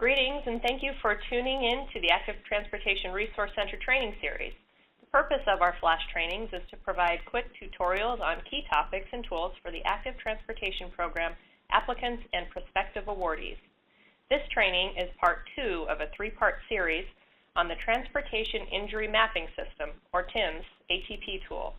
Greetings and thank you for tuning in to the Active Transportation Resource Center training series. The purpose of our flash trainings is to provide quick tutorials on key topics and tools for the Active Transportation Program applicants and prospective awardees. This training is part 2 of a 3-part series on the Transportation Injury Mapping System, or TIMS ATP Tool.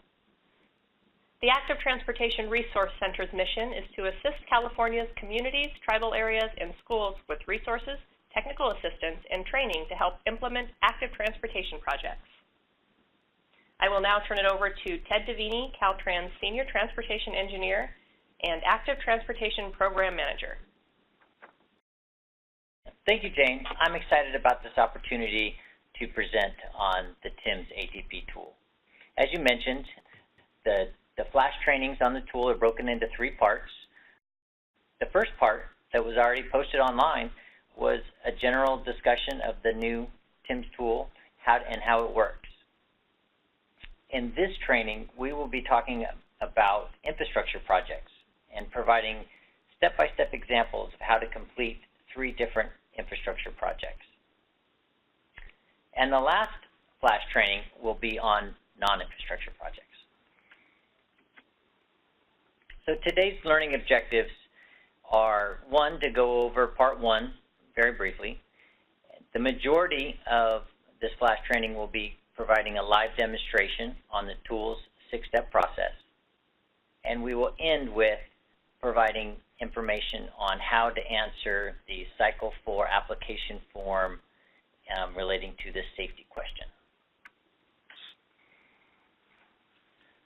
The Active Transportation Resource Center's mission is to assist California's communities, tribal areas, and schools with resources, technical assistance, and training to help implement active transportation projects. I will now turn it over to Ted Davini, Caltrans Senior Transportation Engineer and Active Transportation Program Manager. Thank you, Jane. I'm excited about this opportunity to present on the TIMS ATP tool. As you mentioned, the flash trainings on the tool are broken into 3 parts. The first part that was already posted online was a general discussion of the new TIMS tool and how it works. In this training, we will be talking about infrastructure projects and providing step-by-step examples of how to complete 3 different infrastructure projects. And the last flash training will be on non-infrastructure projects. So today's learning objectives are, 1, to go over part 1 very briefly. The majority of this flash training will be providing a live demonstration on the tool's 6-step process. And we will end with providing information on how to answer the Cycle 4 application form relating to this safety question.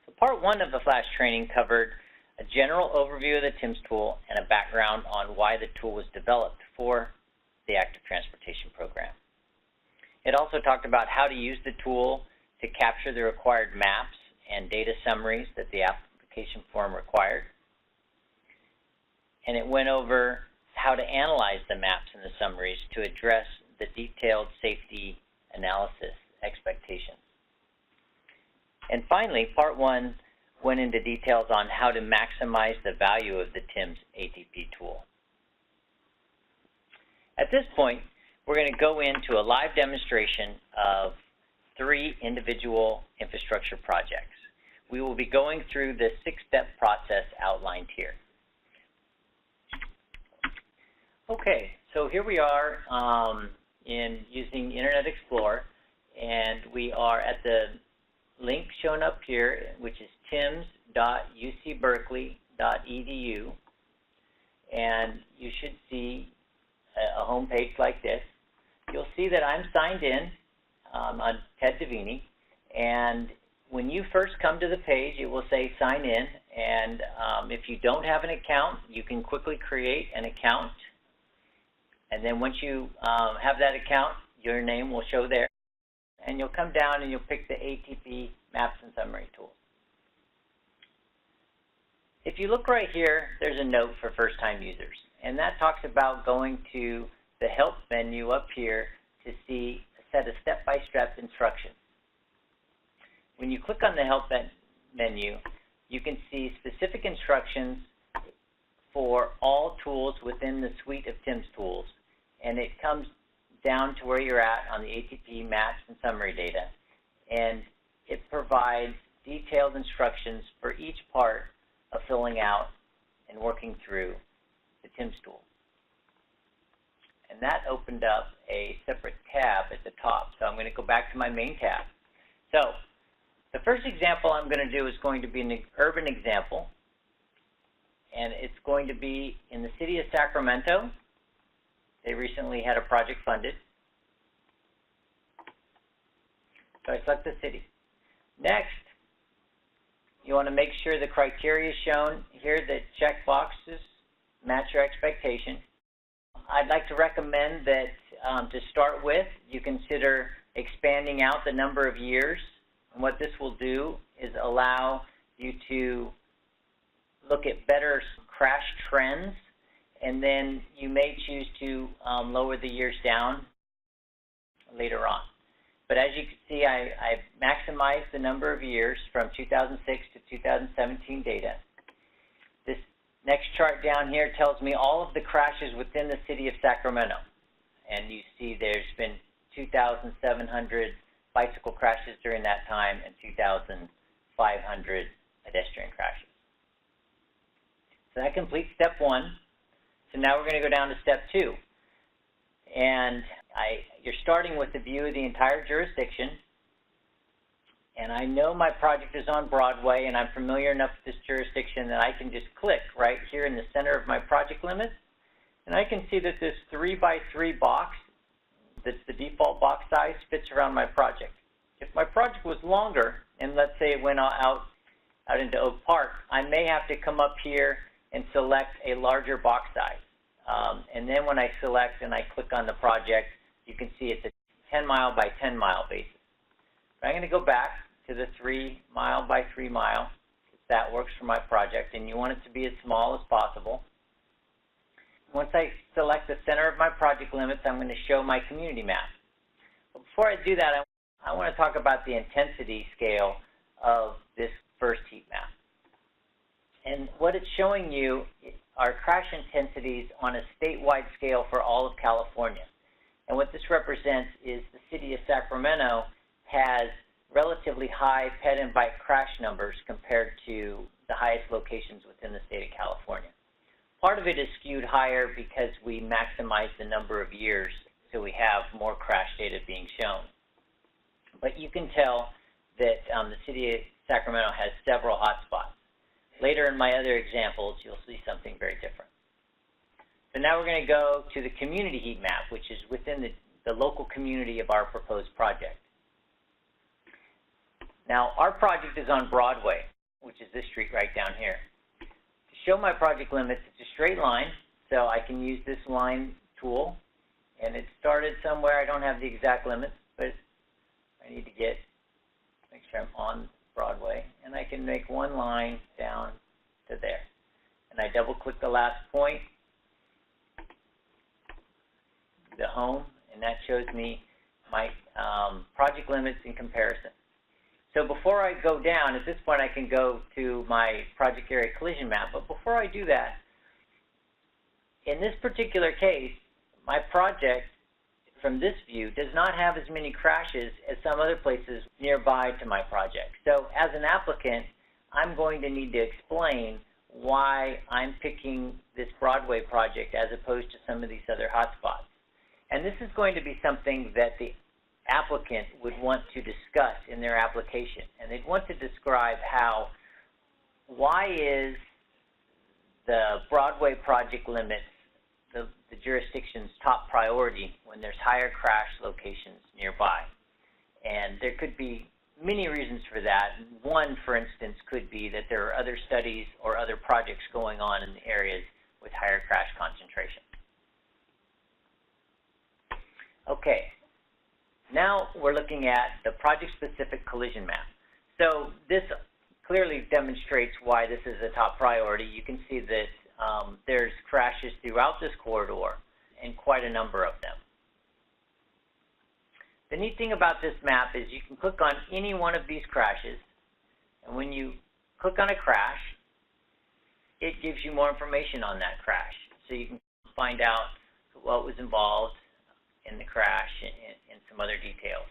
So part 1 of the flash training covered a general overview of the TIMS tool and a background on why the tool was developed for the Active Transportation Program. It also talked about how to use the tool to capture the required maps and data summaries that the application form required. And it went over how to analyze the maps and the summaries to address the detailed safety analysis expectations. And finally, part 1 went into details on how to maximize the value of the TIMS ATP tool. At this point, we're going to go into a live demonstration of 3 individual infrastructure projects. We will be going through the 6-step process outlined here. Okay, so here we are using Internet Explorer, and we are at the link shown up here, which is tims.ucberkeley.edu, and you should see a home page like this. You'll see that I'm signed in on Ted Davini, and when you first come to the page, it will say sign in, and if you don't have an account, you can quickly create an account, and then once you have that account, your name will show there, and you'll come down and you'll pick the ATP Maps and Summary tool. If you look right here, there's a note for first-time users, and that talks about going to the Help menu up here to see a set of step-by-step instructions. When you click on the Help menu, you can see specific instructions for all tools within the suite of TIMS tools, and it comes down to where you're at on the ATP Maps and Summary data, and it provides detailed instructions for each part of filling out and working through the TIMS tool. And that opened up a separate tab at the top. So I'm going to go back to my main tab. So the first example I'm going to do is going to be an urban example, and it's going to be in the city of Sacramento. They recently had a project funded. So I select the city. Next, you want to make sure the criteria shown here that check boxes match your expectation. I'd like to recommend that to start with, you consider expanding out the number of years. And what this will do is allow you to look at better crash trends, and then you may choose to lower the years down later on. But as you can see, I've maximized the number of years from 2006 to 2017 data. This next chart down here tells me all of the crashes within the city of Sacramento. and you see there's been 2,700 bicycle crashes during that time and 2,500 pedestrian crashes. So that completes step 1. So now we're going to go down to step 2. And you're starting with the view of the entire jurisdiction. And I know my project is on Broadway, and I'm familiar enough with this jurisdiction that I can just click right here in the center of my project limits. And I can see that this 3x3 box, that's the default box size, fits around my project. If my project was longer, and let's say it went out into Oak Park, I may have to come up here and select a larger box size. And then when I select and I click on the project, you can see it's a 10-mile by 10-mile basis. I'm going to go back to the 3-mile by 3-mile. That works for my project, and you want it to be as small as possible. Once I select the center of my project limits, I'm going to show my community map. But before I do that, I want to talk about the intensity scale of this first heat map. And what it's showing you are crash intensities on a statewide scale for all of California. And what this represents is the city of Sacramento has relatively high pet and bike crash numbers compared to the highest locations within the state of California. Part of it is skewed higher because we maximize the number of years, so we have more crash data being shown. But you can tell that the city of Sacramento has several hotspots. Later in my other examples, you'll see something very different. So now we're going to go to the community heat map, which is within the local community of our proposed project. Now, our project is on Broadway, which is this street right down here. To show my project limits, it's a straight line, so I can use this line tool. And it started somewhere. I don't have the exact limits, but I need to make sure I'm on Broadway. And I can make one line down to there. And I double-click the last point, the home, and that shows me my project limits in comparison. So before I go down, at this point I can go to my project area collision map, but before I do that, in this particular case, my project from this view does not have as many crashes as some other places nearby to my project. So as an applicant, I'm going to need to explain why I'm picking this Broadway project as opposed to some of these other hotspots. And this is going to be something that the applicant would want to discuss in their application. And they'd want to describe why is the Broadway project limits the jurisdiction's top priority when there's higher crash locations nearby. And there could be many reasons for that. One, for instance, could be that there are other studies or other projects going on in the areas with higher crash concentration. Okay, now we're looking at the project-specific collision map. So this clearly demonstrates why this is a top priority. You can see that there's crashes throughout this corridor, and quite a number of them. The neat thing about this map is you can click on any one of these crashes, and when you click on a crash, it gives you more information on that crash. So you can find out what was involved in the crash and some other details.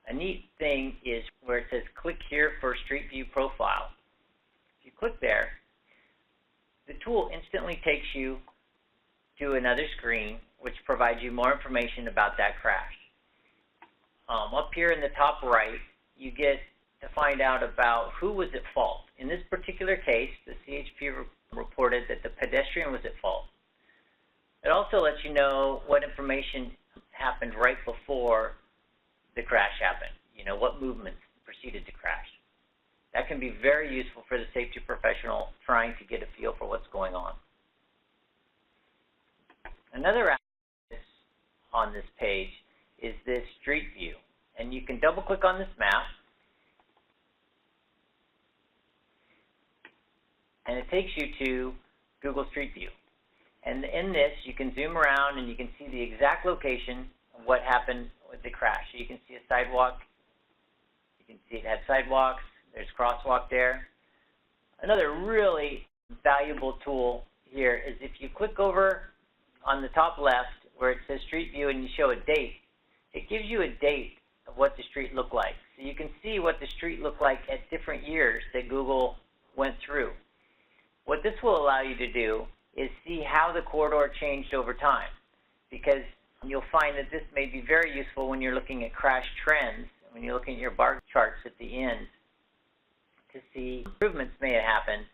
A neat thing is where it says click here for Street View Profile. If you click there, the tool instantly takes you to another screen which provides you more information about that crash. Up here in the top right, you get to find out about who was at fault. In this particular case, the CHP reported that the pedestrian was at fault. It also lets you know what information happened right before the crash happened. You know, what movements preceded the crash. That can be very useful for the safety professional trying to get a feel for what's going on. Another aspect on this page is this Street View. And you can double-click on this map, and it takes you to Google Street View. And in this, you can zoom around and you can see the exact location of what happened with the crash. So you can see a sidewalk. You can see it had sidewalks. There's crosswalk there. Another really valuable tool here is if you click over on the top left where it says Street View and you show a date, it gives you a date of what the street looked like. So you can see what the street looked like at different years that Google went through. What this will allow you to do is see how the corridor changed over time, because you'll find that this may be very useful when you're looking at crash trends, when you're looking at your bar charts at the end, to see improvements may have happened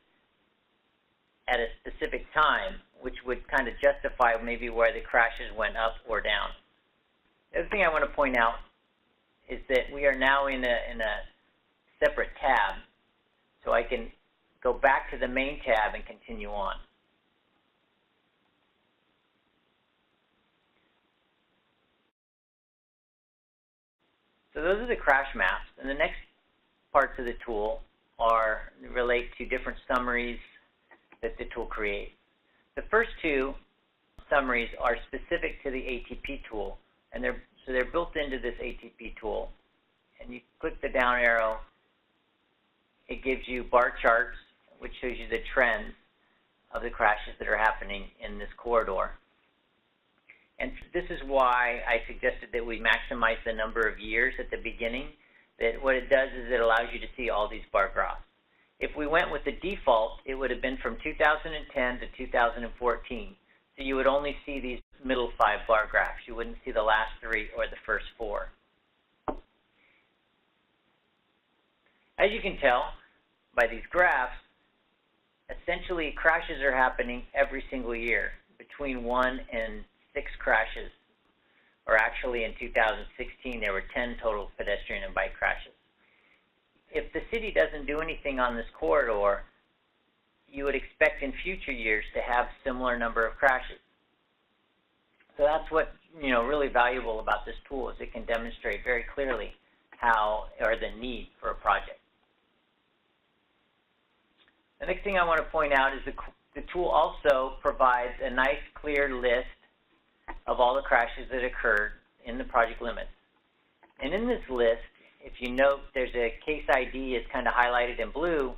at a specific time, which would kind of justify maybe where the crashes went up or down. The other thing I want to point out is that we are now in a separate tab, so I can go back to the main tab and continue on. So those are the crash maps, and the next parts of the tool relate to different summaries that the tool creates. The first two summaries are specific to the ATP tool, and they're built into this ATP tool. And you click the down arrow, it gives you bar charts, which shows you the trends of the crashes that are happening in this corridor. And this is why I suggested that we maximize the number of years at the beginning. That what it does is it allows you to see all these bar graphs. If we went with the default, it would have been from 2010 to 2014. So you would only see these middle 5 bar graphs. You wouldn't see the last 3 or the first 4. As you can tell by these graphs, essentially crashes are happening every single year. Between 1 and 6 crashes, or actually in 2016 there were 10 total pedestrian and bike crashes. If the city doesn't do anything on this corridor, you would expect in future years to have similar number of crashes. So that's what really valuable about this tool, is it can demonstrate very clearly the need for a project. The next thing I want to point out is the tool also provides a nice clear list of all the crashes that occurred in the project limits. And in this list, if you note, there's a case ID is kind of highlighted in blue.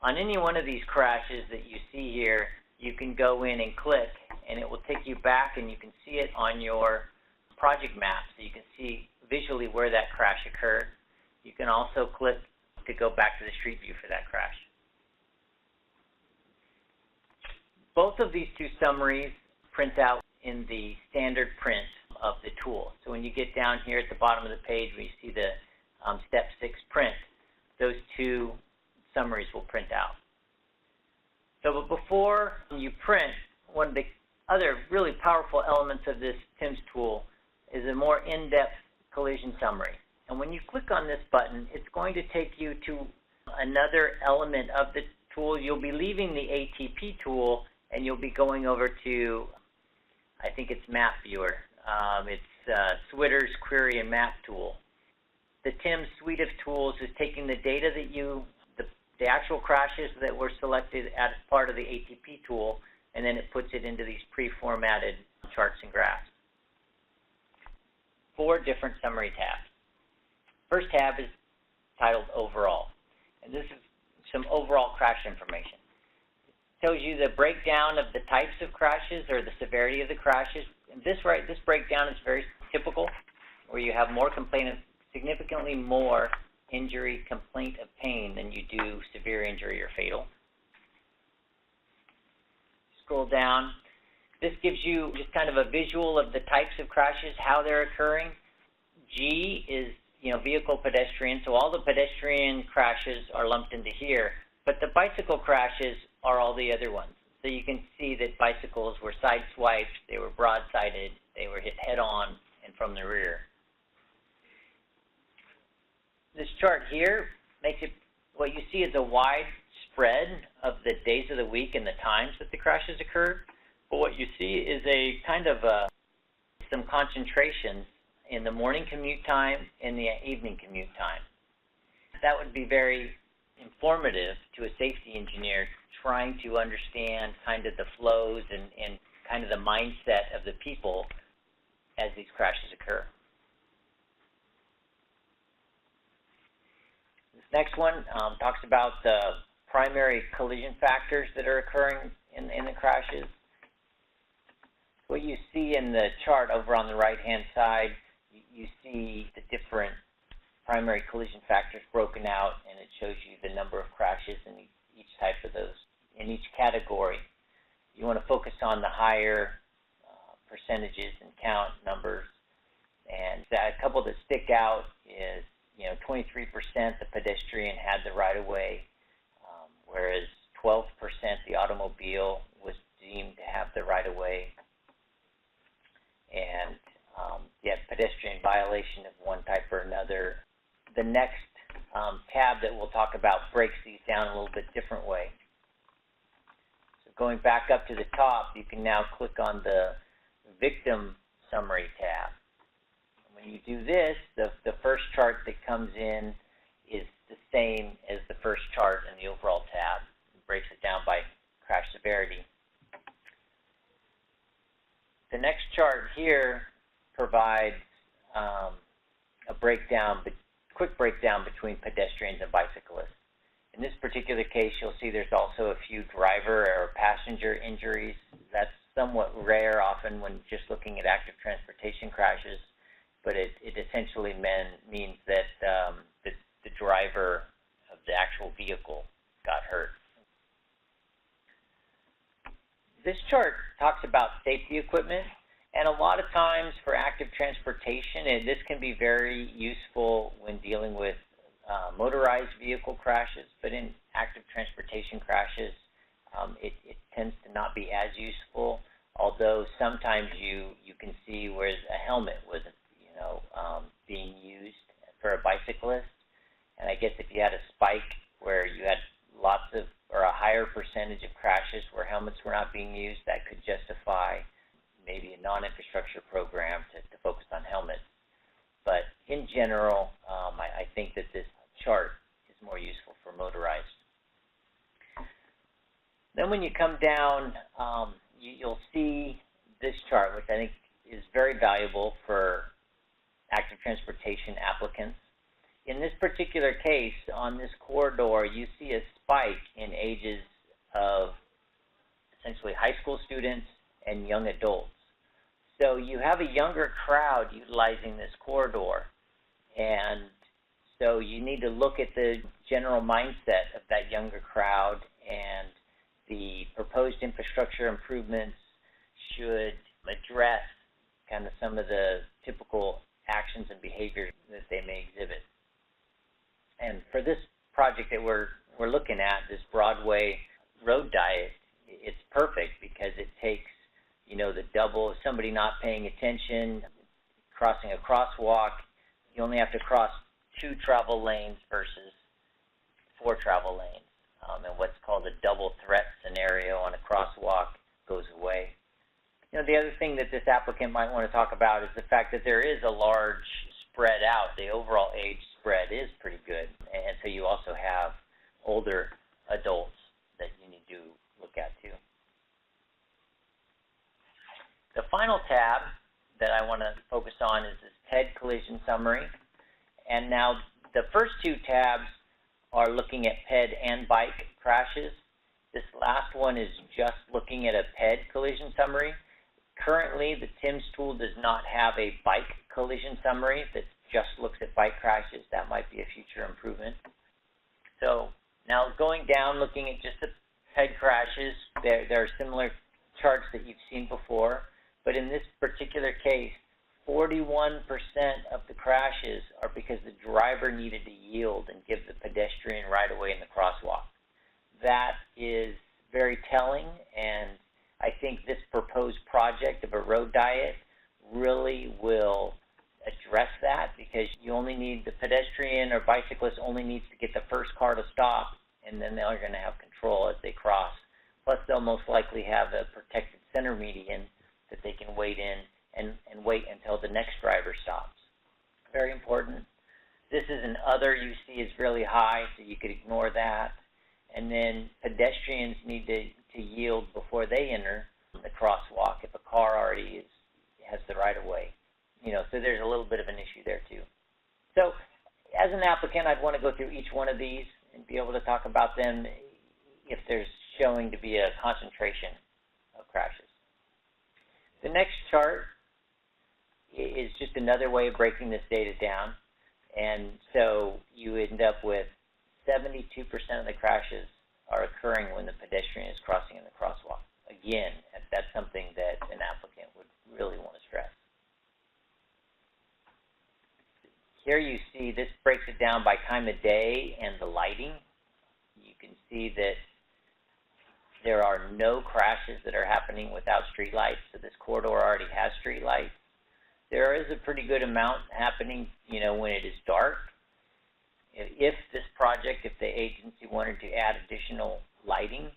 On any one of these crashes that you see here, you can go in and click, and it will take you back, and you can see it on your project map, so you can see visually where that crash occurred. You can also click to go back to the street view for that crash. Both of these two summaries print out in the standard print of the tool. So when you get down here at the bottom of the page where you see the Step 6 print, those two summaries will print out. So but before you print, one of the other really powerful elements of this TIMS tool is a more in-depth collision summary. And when you click on this button, it's going to take you to another element of the tool. You'll be leaving the ATP tool and you'll be going over to, I think it's Map Viewer. It's Switter's Query and Map tool. The TIMS suite of tools is taking the data that the actual crashes that were selected as part of the ATP tool, and then it puts it into these pre-formatted charts and graphs. 4 different summary tabs. First tab is titled Overall, and this is some overall crash information. It tells you the breakdown of the types of crashes or the severity of the crashes. And this breakdown is very typical, where you have more complainants, significantly more injury, complaint of pain than you do severe injury or fatal. Scroll down. This gives you just kind of a visual of the types of crashes, how they're occurring. G is vehicle pedestrian, so all the pedestrian crashes are lumped into here, but the bicycle crashes are all the other ones. So you can see that bicycles were sideswiped, they were broadsided, they were hit head-on and from the rear. This chart here makes it, what you see is a wide spread of the days of the week and the times that the crashes occurred. But what you see is a kind of some concentrations in the morning commute time and the evening commute time. That would be very informative to a safety engineer trying to understand kind of the flows and kind of the mindset of the people as these crashes occur. This next one talks about the primary collision factors that are occurring in the crashes. What you see in the chart over on the right-hand side, you see the different primary collision factors broken out, and it shows you the number of crashes in each type of those, in each category. You want to focus on the higher percentages and count numbers, and a couple that stick out is, 23% the pedestrian had the right-of-way, whereas 12% the automobile was deemed to have the right-of-way, and yet pedestrian violation of one type or another. The next tab that we'll talk about breaks these down a little bit different way. So going back up to the top, you can now click on the Victim Summary tab. And when you do this, the first chart that comes in is the same as the first chart in the overall tab. It breaks it down by crash severity. The next chart here provides a quick breakdown between pedestrians and bicyclists. In this particular case, you'll see there's also a few driver or passenger injuries. That's somewhat rare often when just looking at active transportation crashes, but it essentially means that the driver of the actual vehicle got hurt. This chart talks about safety equipment, and a lot of times for active transportation, and this can be very useful when dealing with motorized vehicle crashes, but in active transportation crashes, it tends to not be as useful, although sometimes you can see where a helmet was being used for a bicyclist. And I guess if you had a spike where you had a higher percentage of crashes where helmets were not being used, that could justify maybe a non-infrastructure program to focus on helmets. But in general, I think that this chart is more useful for motorized. Then when you come down, you'll see this chart, which I think is very valuable for active transportation applicants. In this particular case, on this corridor, you see a spike in ages of essentially high school students and young adults. So you have a younger crowd utilizing this corridor, and so you need to look at the general mindset of that younger crowd, and the proposed infrastructure improvements should address kind of some of the typical actions and behaviors that they may exhibit. And for this project that we're looking at, this Broadway road diet, it's perfect because it takes the double, somebody not paying attention, crossing a crosswalk, you only have to cross 2 travel lanes versus 4 travel lanes. And what's called a double threat scenario on a crosswalk goes away. The other thing that this applicant might want to talk about is the fact that there is a large spread out. The overall age spread is pretty good. And so you also have older adults that you need to look at too. The final tab that I want to focus on is this PED collision summary. And now the first 2 tabs are looking at PED and bike crashes. This last one is just looking at a PED collision summary. Currently, the TIMS tool does not have a bike collision summary that just looks at bike crashes. That might be a future improvement. So now going down, looking at just the PED crashes, there are similar charts that you've seen before. But in this particular case, 41% of the crashes are because the driver needed to yield and give the pedestrian right away in the crosswalk. That is very telling, and I think this proposed project of a road diet really will address that, because you only need the pedestrian or bicyclist only needs to get the first car to stop, and then they're going to have control as they cross. Plus, they'll most likely have a protected center median that they can wait in and wait until the next driver stops. Very important. This is an other you see is really high, so you could ignore that. And then pedestrians need to yield before they enter the crosswalk if a car already has the right of way. So there's a little bit of an issue there too. So as an applicant, I'd want to go through each one of these and be able to talk about them if there's showing to be a concentration of crashes. The next chart is just another way of breaking this data down. And so you end up with 72% of the crashes are occurring when the pedestrian is crossing in the crosswalk. Again, that's something that an applicant would really want to stress. Here you see this breaks it down by time of day and the lighting. You can see that there are no crashes that are happening without street lights, so this corridor already has street lights. There is a pretty good amount happening, when it is dark. If this project, if the agency wanted to add additional lighting,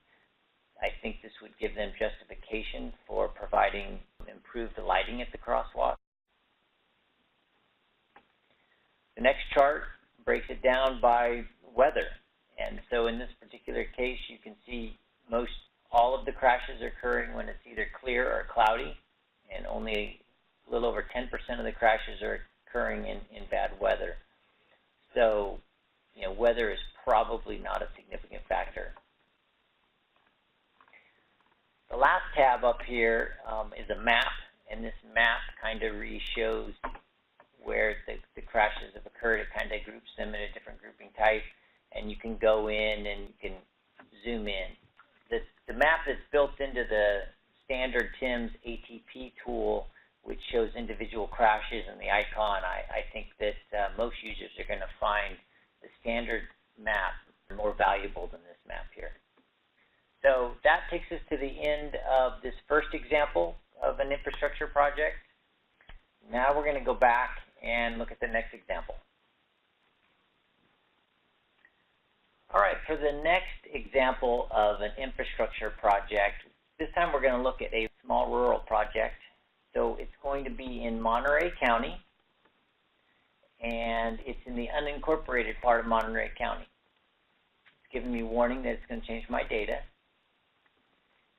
I think this would give them justification for providing improved lighting at the crosswalk. The next chart breaks it down by weather. And so in this particular case, you can see all of the crashes are occurring when it's either clear or cloudy, and only a little over 10% of the crashes are occurring in bad weather. So, weather is probably not a significant factor. The last tab up here is a map, and this map kind of shows where the crashes have occurred. It kind of groups them in a different grouping type, and you can go in and you can zoom in. The map that's built into the standard TIMS ATP tool, which shows individual crashes and the icon, I think that most users are going to find the standard map more valuable than this map here. So that takes us to the end of this first example of an infrastructure project. Now we're going to go back and look at the next example. All right, for the next example of an infrastructure project, this time we're going to look at a small rural project. So it's going to be in Monterey County, and it's in the unincorporated part of Monterey County. It's giving me warning that it's going to change my data.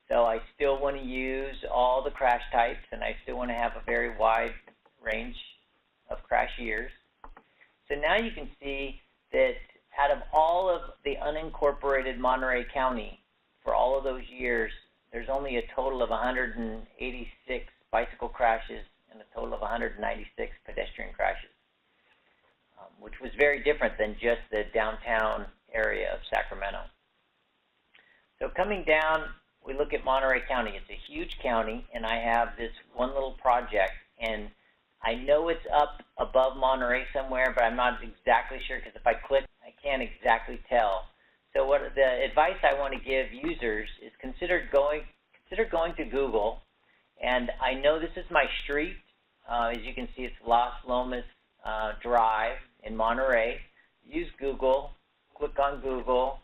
So I still want to use all the crash types, and I still want to have a very wide range of crash years. So now you can see that out of all of the unincorporated Monterey County, for all of those years, there's only a total of 186 bicycle crashes and a total of 196 pedestrian crashes, which was very different than just the downtown area of Sacramento. So coming down, we look at Monterey County. It's a huge county, and I have this one little project, and I know it's up above Monterey somewhere, but I'm not exactly sure, because if I click, I can't exactly tell. So what the advice I want to give users is consider going to Google, and I know this is my street. As you can see, it's Las Lomas Drive in Monterey. Use Google, click on Google.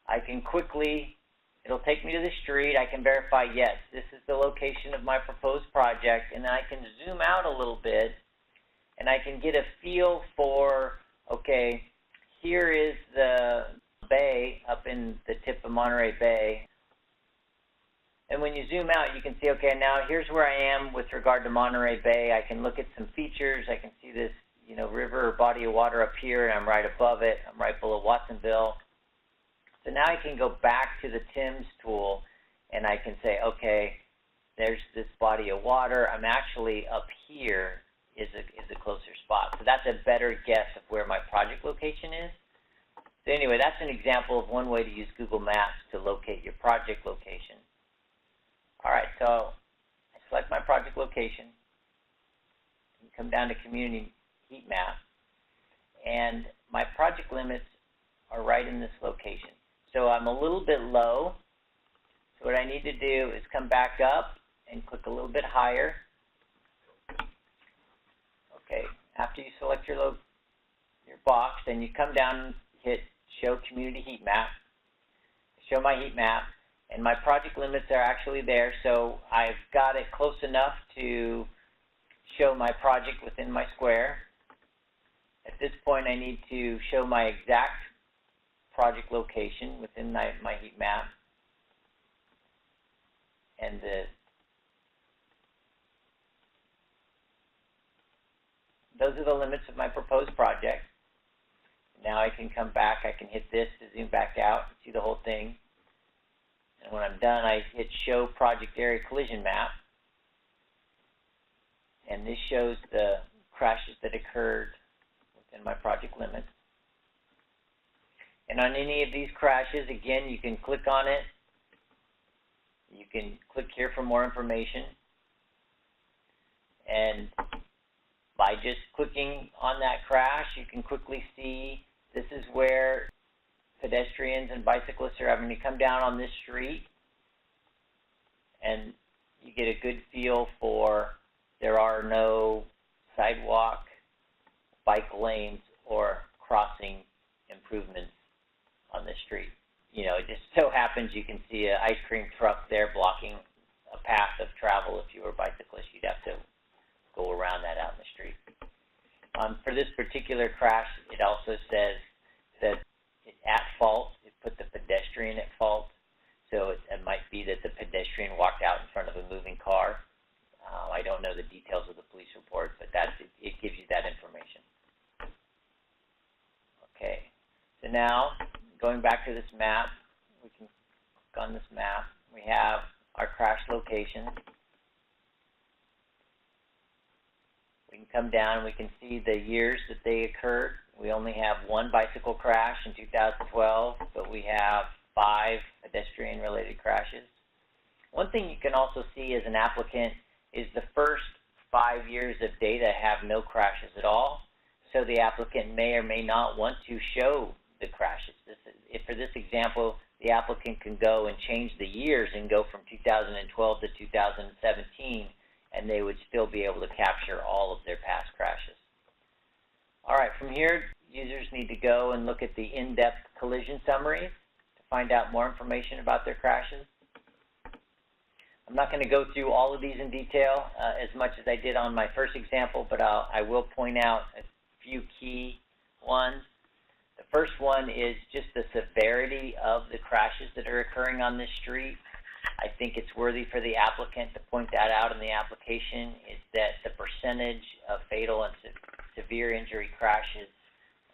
I can quickly, it'll take me to the street. I can verify, yes, this is the location of my proposed project, and then I can zoom out a little bit, and I can get a feel for, okay, here is the bay up in the tip of Monterey Bay. And when you zoom out, you can see, okay, now here's where I am with regard to Monterey Bay. I can look at some features. I can see this, river or body of water up here, and I'm right above it. I'm right below Watsonville. So now I can go back to the TIMS tool, and I can say, okay, there's this body of water. I'm actually up here is a closer spot. So that's a better guess of where my project location is. So anyway, that's an example of one way to use Google Maps to locate your project location. All right, so I select my project location, and come down to Community Heat Map, and my project limits are right in this location. So I'm a little bit low, so what I need to do is come back up and click a little bit higher. Okay, after you select your box, then you come down and hit Show Community Heat Map, show my heat map, and my project limits are actually there, so I've got it close enough to show my project within my square. At this point, I need to show my exact project location within my heat map, and those are the limits of my proposed project. Now I can come back, I can hit this to zoom back out and see the whole thing. And when I'm done, I hit Show Project Area Collision Map. and this shows the crashes that occurred within my project limits. And on any of these crashes, again, you can click on it. You can click here for more information. And by just clicking on that crash, you can quickly see this is where pedestrians and bicyclists are having to come down on this street. And you get a good feel for there are no sidewalk, bike lanes, or crossing improvements on the street. You know, it just so happens you can see an ice cream truck there blocking a path of travel. If you were a bicyclist, you'd have to go around that out in the street. For this particular crash, it also says that it's at fault. It put the pedestrian at fault. So it might be that the pedestrian walked out in front of a moving car. I don't know the details of the police report, but it gives you that information. Okay, so now going back to this map, we can click on this map. We have our crash location. We can come down and we can see the years that they occurred. We only have one bicycle crash in 2012, but we have 5 pedestrian-related crashes. One thing you can also see as an applicant is the first 5 years of data have no crashes at all, so the applicant may or may not want to show the crashes. For this example, the applicant can go and change the years and go from 2012 to 2017, and they would still be able to capture all of their past crashes. All right, from here, users need to go and look at the in-depth collision summaries to find out more information about their crashes. I'm not going to go through all of these in detail as much as I did on my first example, but I will point out a few key ones. The first one is just the severity of the crashes that are occurring on this street. I think it's worthy for the applicant to point that out in the application, is that the percentage of fatal and severe injury crashes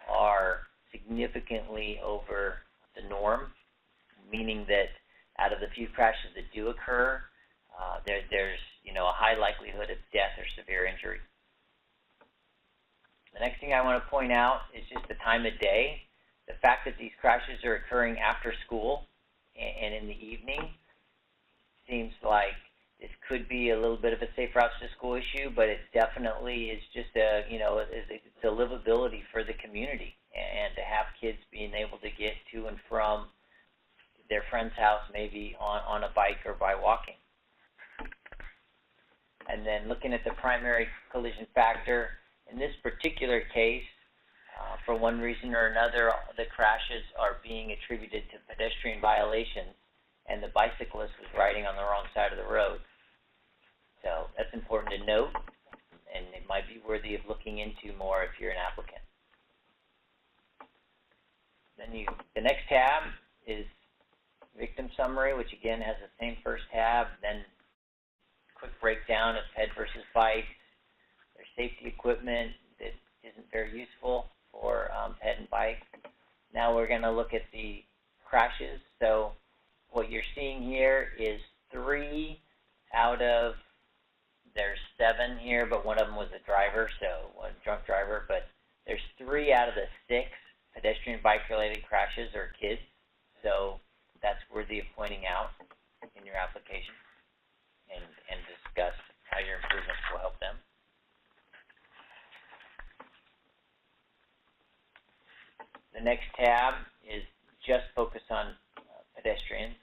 are significantly over the norm, meaning that out of the few crashes that do occur, there's a high likelihood of death or severe injury. The next thing I want to point out is just the time of day. The fact that these crashes are occurring after school and in the evening seems like this could be a little bit of a safe routes to school issue, but it definitely is just it's a livability for the community, and to have kids being able to get to and from their friend's house maybe on a bike or by walking. And then looking at the primary collision factor, in this particular case, for one reason or another, the crashes are being attributed to pedestrian violations, and the bicyclist was riding on the wrong side of the road. So that's important to note, and it might be worthy of looking into more if you're an applicant. Then the next tab is victim summary, which again has the same first tab, then quick breakdown of ped versus bikes. There's safety equipment that isn't very useful for ped and bike. Now we're going to look at the crashes. So what you're seeing here is 3 out of, there's 7 here, but one of them was a driver, so one drunk driver, but there's 3 out of the 6 pedestrian bike-related crashes are kids, so that's worthy of pointing out in your application and discuss how your improvements will help them. The next tab is just focused on pedestrians.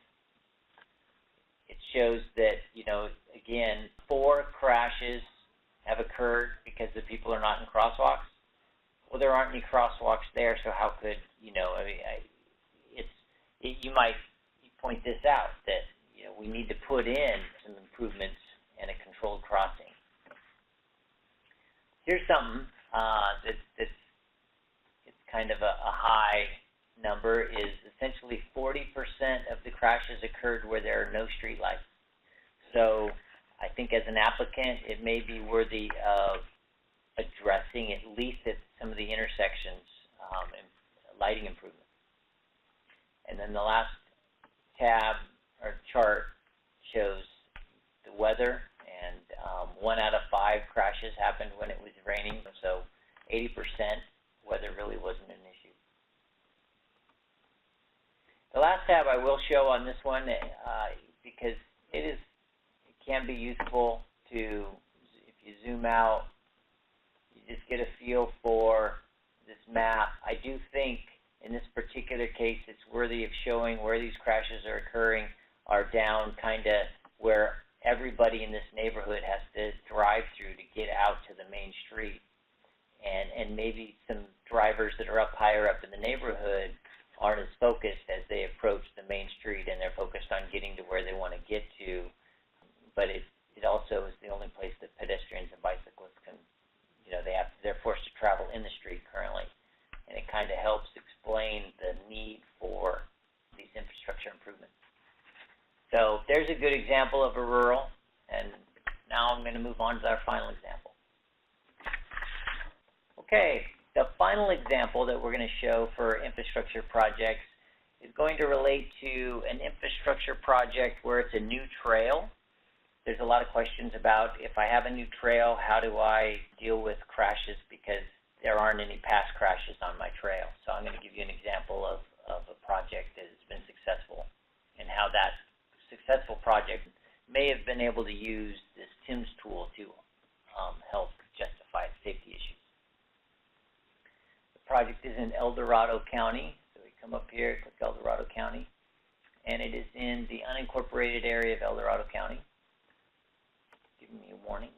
It shows that, again, 4 crashes have occurred because the people are not in crosswalks. Well, there aren't any crosswalks there, so how could, you might point this out, that, we need to put in some improvements and a controlled crossing. Here's something that's it's kind of a high number, is essentially 40% of the crashes occurred where there are no street lights. So I think as an applicant, it may be worthy of addressing, at least at some of the intersections, lighting improvements. And then the last tab or chart shows the weather, and 1 out of 5 crashes happened when it was raining, so 80% weather really wasn't an issue. The last tab I will show on this one, because it can be useful to, if you zoom out, you just get a feel for this map. I do think in this particular case it's worthy of showing where these crashes are occurring are down kind of where everybody in this neighborhood has to drive through to get out to the main street. And maybe some drivers that are up higher up in the neighborhood aren't as focused as they approach the main street, and they're focused on getting to where they want to get to. But it also is the only place that pedestrians and bicyclists can, they're forced to travel in the street currently. And it kind of helps explain the need for these infrastructure improvements. So there's a good example of a rural, and now I'm going to move on to our final example. Okay, the final example that we're going to show for infrastructure projects is going to relate to an infrastructure project where it's a new trail. There's a lot of questions about, if I have a new trail, how do I deal with crashes, because there aren't any past crashes on my trail. So I'm going to give you an example of a project that has been successful and how that successful project may have been able to use this TIMS tool to help justify safety issues. The project is in El Dorado County, so we come up here, click El Dorado County, and it is in the unincorporated area of El Dorado County. It's giving me a warning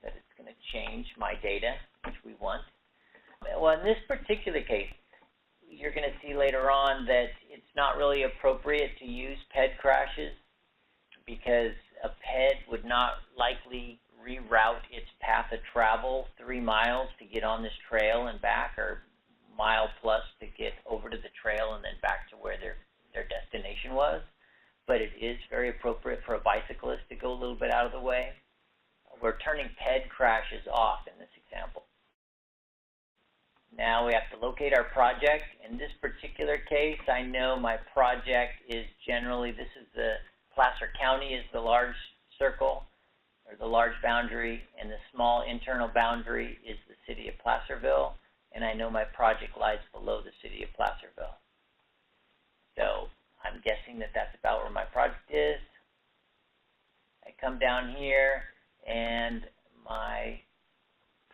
that it's going to change my data, which we want. Well, in this particular case, you're going to see later on that it's not really appropriate to use PED crashes, because a PED would not likely reroute its path of travel 3 miles to get on this trail and back, or mile plus to get over to the trail and then back to where their destination was. But it is very appropriate for a bicyclist to go a little bit out of the way. We're turning PED crashes off in this example. Now we have to locate our project. In this particular case, I know my project is generally, this is the Placer County is the large circle, or the large boundary, and the small internal boundary is the city of Placerville, and I know my project lies below the city of Placerville. So I'm guessing that that's about where my project is. I come down here, and my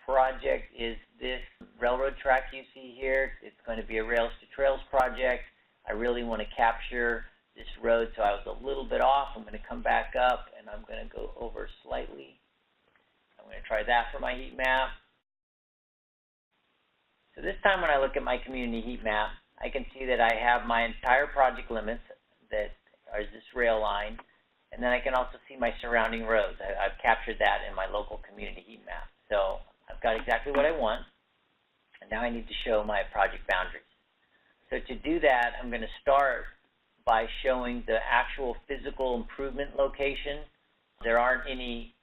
project is this railroad track you see here. It's going to be a Rails to Trails project. I really want to capture this road, so I was a little bit off. I'm going to come back up, and I'm going to go over slightly. I'm going to try that for my heat map. So this time when I look at my community heat map, I can see that I have my entire project limits that are this rail line, and then I can also see my surrounding roads. I've captured that in my local community heat map. So I've got exactly what I want, and now I need to show my project boundaries. So to do that, I'm going to start by showing the actual physical improvement location. There aren't any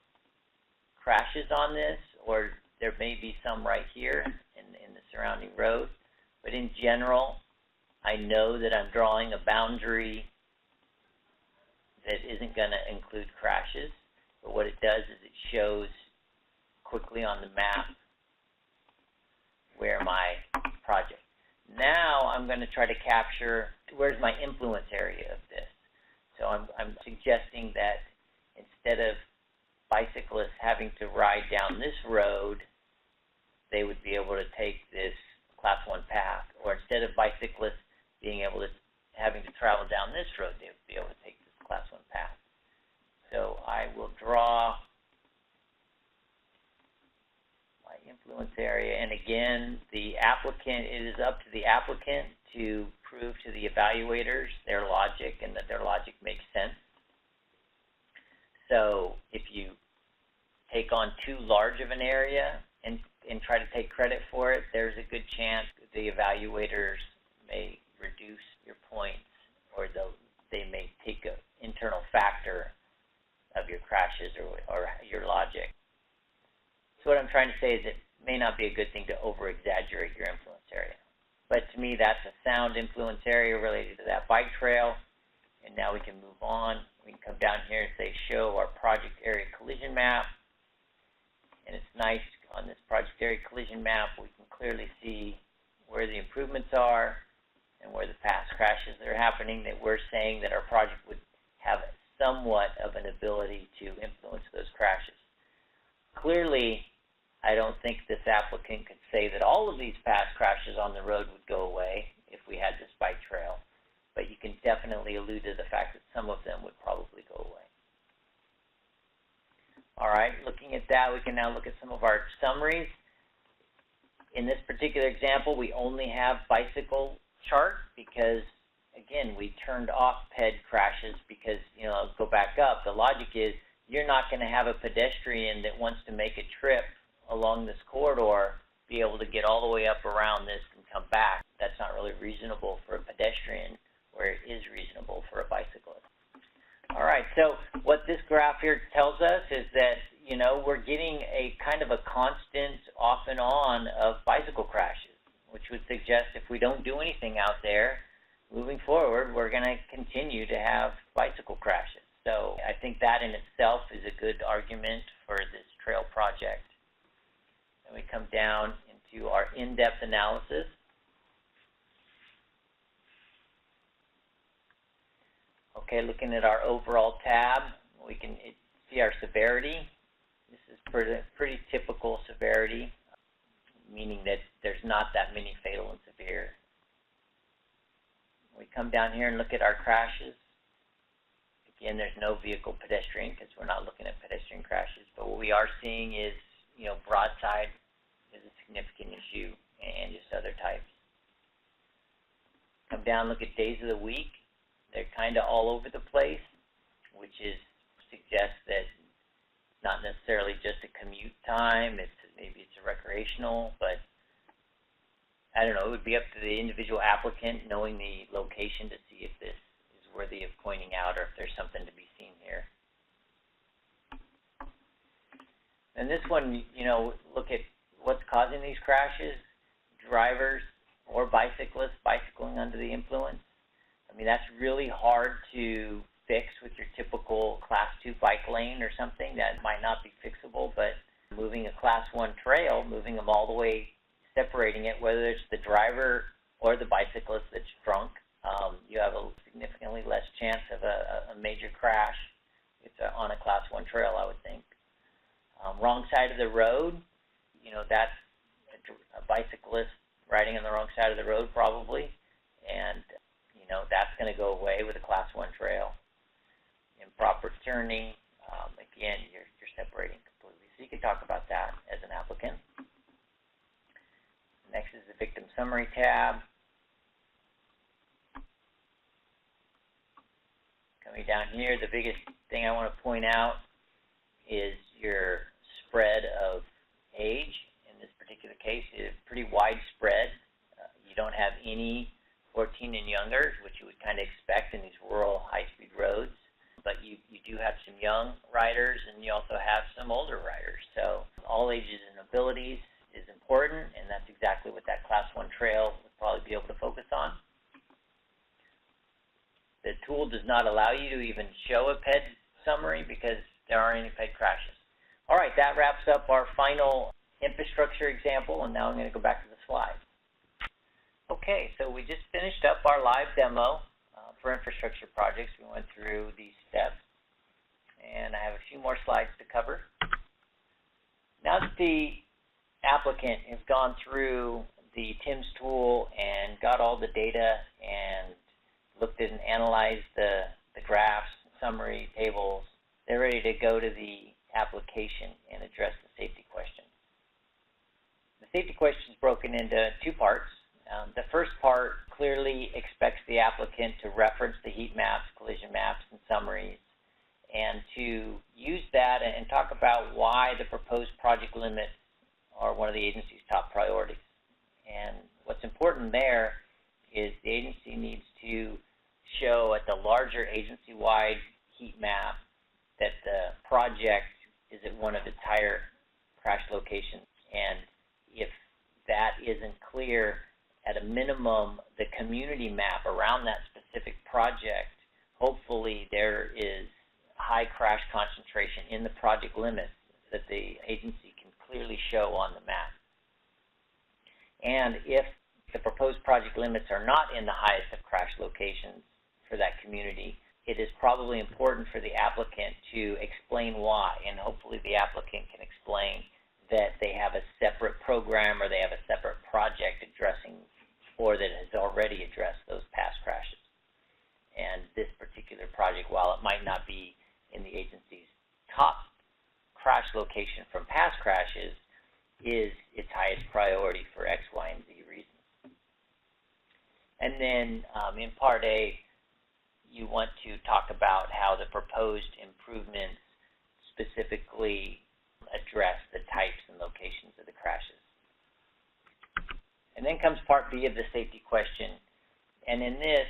crashes on this, or there may be some right here in the surrounding road, but in general, I know that I'm drawing a boundary that isn't going to include crashes, but what it does is it shows quickly on the map where my project. Now I'm going to try to capture where's my influence area of this. So I'm suggesting that instead of bicyclists having to ride down this road, they would be able to take this Class 1 path, or instead of bicyclists being able to having to travel down this road, they would be able to take this Class 1 path. So I will draw my influence area, and again, the applicant, it is up to the applicant to prove to the evaluators their logic and that their logic makes sense. So if you take on too large of an area and try to take credit for it, there's a good chance the evaluators may reduce your points, or they may take an internal factor of your crashes or your logic. So what I'm trying to say is it may not be a good thing to over-exaggerate your influence area. But to me, that's a sound influence area related to that bike trail. And now we can move on. We can come down here and say show our project area collision map. And it's nice on this project area collision map, we can clearly see where the improvements are and where the past crashes that are happening that we're saying that our project would have somewhat of an ability to influence those crashes. Clearly, I don't think this applicant could say that all of these past crashes on the road would go away if we had this bike trail, but you can definitely allude to the fact that some of them would probably go away. All right, looking at that, we can now look at some of our summaries. In this particular example, we only have bicycle chart because, again, we turned off ped crashes because, I'll go back up. The logic is you're not going to have a pedestrian that wants to make a trip along this corridor be able to get all the way up around this and come back. That's not really reasonable for a pedestrian, where it is reasonable for a bicyclist. All right, so what this graph here tells us is that, we're getting a kind of a constant off and on of bicycle crashes, which would suggest if we don't do anything out there, moving forward, we're going to continue to have bicycle crashes. So I think that in itself is a good argument for this trail project. And we come down into our in-depth analysis. Okay, looking at our overall tab, we can see our severity. This is pretty typical severity, meaning that there's not that many fatal and severe. We come down here and look at our crashes. Again, there's no vehicle pedestrian because we're not looking at pedestrian crashes, but what we are seeing is, broadside is a significant issue and just other types. Come down, look at days of the week. They're kind of all over the place, which suggests that it's not necessarily just a commute time, maybe it's a recreational, but I don't know, it would be up to the individual applicant knowing the location to see if this is worthy of pointing out or if there's something to be seen here. And this one, look at what's causing these crashes, drivers or bicyclists bicycling under the influence. I mean, that's really hard to fix with your typical Class 2 bike lane or something. That might not be fixable, but moving a Class 1 trail, moving them all the way, separating it, whether it's the driver or the bicyclist that's drunk, you have a significantly less chance of a major crash. It's on a Class 1 trail, I would think. Wrong side of the road, that's a bicyclist riding on the wrong side of the road probably, and that's going to go away with a Class 1 trail. Improper turning, again, you're separating completely. So you can talk about that as an applicant. Next is the victim summary tab. Coming down here, the biggest thing I want to point out is your spread of age. In this particular case, it's pretty widespread. You don't have any 14 and younger, which you would kind of expect in these rural high-speed roads. But you do have some young riders, and you also have some older riders. So all ages and abilities is important, and that's exactly what that Class 1 trail would probably be able to focus on. The tool does not allow you to even show a PED summary because there aren't any PED crashes. All right, that wraps up our final infrastructure example, and now I'm going to go back to the slides. Okay, so we just finished up our live demo for infrastructure projects. We went through these steps, and I have a few more slides to cover. Now that the applicant has gone through the TIMS tool and got all the data and looked at and analyzed the graphs, summary, tables, they're ready to go to the application and address the safety question. The safety question is broken into two parts. The first part clearly expects the applicant to reference the heat maps, collision maps, and summaries, and to use that and talk about why the proposed project limits are one of the agency's top priorities. And what's important there is the agency needs to show at the larger agency-wide heat map that the project is at one of its higher crash locations. And if that isn't clear, at a minimum, the community map around that specific project, hopefully there is high crash concentration in the project limits that the agency can clearly show on the map. And if the proposed project limits are not in the highest of crash locations for that community, it is probably important for the applicant to explain why, and hopefully the applicant can explain that they have a separate program or they have a separate project addressing or that has already addressed those past crashes. And this particular project, while it might not be in the agency's top crash location from past crashes, is its highest priority for X, Y, and Z reasons. And then in Part A, you want to talk about how the proposed improvements specifically address the types and locations of the crashes. And then comes Part B of the safety question. And in this,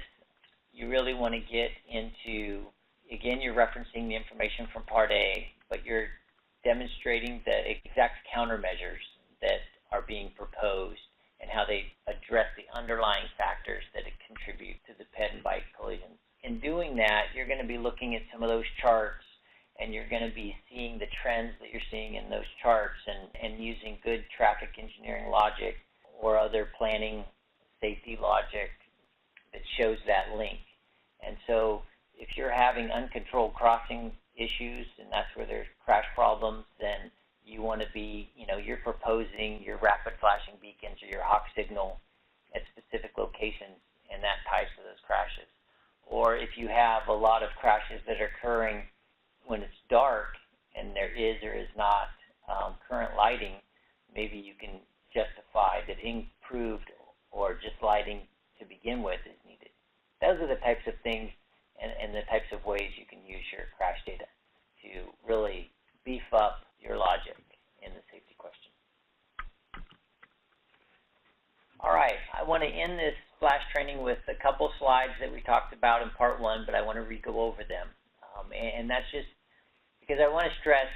you really want to get into, again, you're referencing the information from Part A, but you're demonstrating the exact countermeasures that are being proposed and how they address the underlying factors that contribute to the ped and bike collisions. In doing that, you're going to be looking at some of those charts, and you're going to be seeing the trends that you're seeing in those charts and using good traffic engineering logic or other planning safety logic that shows that link. And so if you're having uncontrolled crossing issues and that's where there's crash problems, then you want to be, you're proposing your rapid flashing beacons or your hawk signal at specific locations, and that ties to those crashes. Or if you have a lot of crashes that are occurring when it's dark and there is or is not current lighting, maybe you can justify that improved or just lighting to begin with is needed. Those are the types of things and the types of ways you can use your crash data to really beef up your logic in the safety question. All right, I want to end this flash training with a couple slides that we talked about in Part 1, but I want to re-go over them. And that's just because I want to stress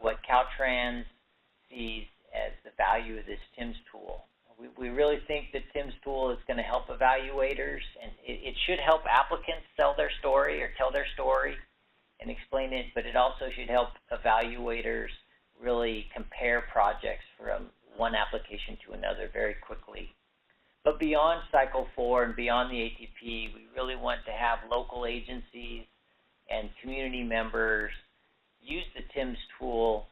what Caltrans sees as the value of this TIMS tool. We really think that TIMS tool is going to help evaluators, and it should help applicants sell their story or tell their story and explain it, but it also should help evaluators really compare projects from one application to another very quickly. But beyond Cycle 4 and beyond the ATP, we really want to have local agencies and community members use the TIMS tool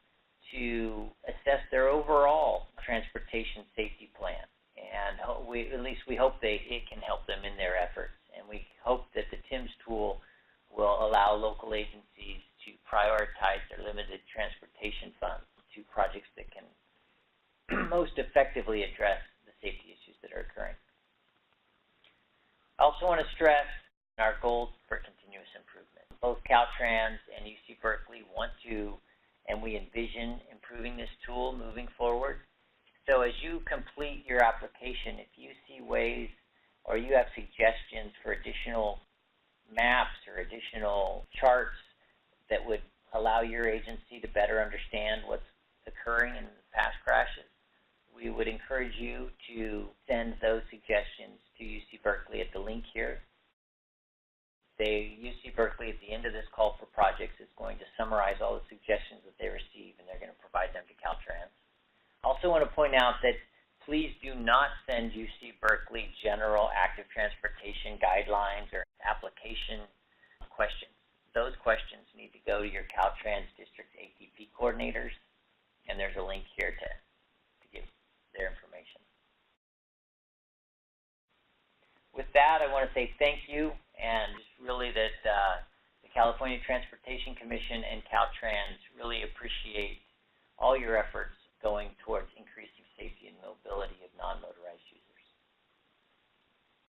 to assess their overall transportation safety plan. And at least we hope it can help them in their efforts. And we hope that the TIMS tool will allow local agencies to prioritize their limited transportation funds to projects that can most effectively address the safety issues that are occurring. I also want to stress our goals for continuous improvement. Both Caltrans and UC Berkeley want to, and we envision improving this tool moving forward. So as you complete your application, if you see ways or you have suggestions for additional maps or additional charts that would allow your agency to better understand what's occurring in past crashes, we would encourage you to send those suggestions to UC Berkeley at the link here. UC Berkeley, at the end of this call for projects, is going to summarize all the suggestions that they receive, and they're going to provide them to Caltrans. I also want to point out that please do not send UC Berkeley general active transportation guidelines or application questions. Those questions need to go to your Caltrans District ATP coordinators, and there's a link here to get their information. With that, I want to say thank you, and just really that the California Transportation Commission and Caltrans really appreciate all your efforts